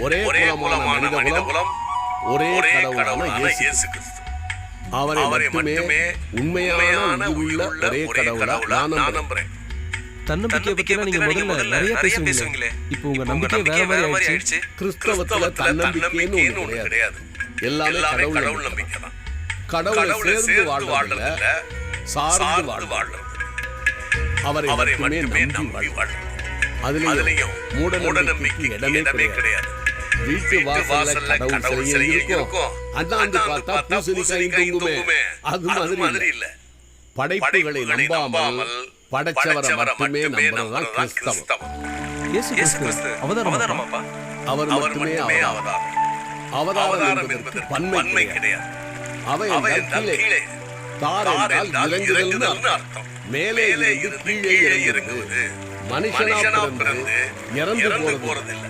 ஒரே குலமான மனித குலம், ஒரே கடவுளான இயேசு கிறிஸ்து. அவரை மட்டுமே உண்மையான உயிருள்ள ஒரே கடவுளா நான் நம்புறேன். தன்னம்பிக்கையை பத்தி நீங்க முதல்ல நிறைய பேசுவீங்களே, இப்போ உங்க நம்பிக்கை வேற மாதிரி ஆயிடுச்சு. கிறிஸ்தவத்துல தன்னம்பிக்கைன்னு ஒண்ணு கிடையாது. எல்லாமே கடவுள் நம்பிக்கை தான். கடவுளை சேர்ந்து வாழ்றதில்ல, சார்ந்து வாழ்றது. அவரை மட்டுமே நம்பி வாழ்றது. அதுலயும் மூட நம்பிக்கை இடமே கிடையாது. வீட்டு வாசல்ல கடவுள் சிலை இருக்கும், அண்ணாந்து பார்த்தா பூசணிக்காய் தூங்குமே, அது மாதிரி இல்ல. படைப்புகளை நம்பாமல் படைச்சவரை மட்டுமே நம்புறதுதான் கிறிஸ்தவம். இயேசு கிறிஸ்து அவதாரமாப்பா. அவர் மட்டுமே அவதாரம். அவதாரம் என்பதற்கு பன்மை கிடையாது. அவை என்றால் கீழே, தார் என்றால் இறங்குதல்னு அர்த்தம். மேலே இருந்து கீழே இறங்குவது. மனுஷனா பிறந்து இறந்து போறதில்லை.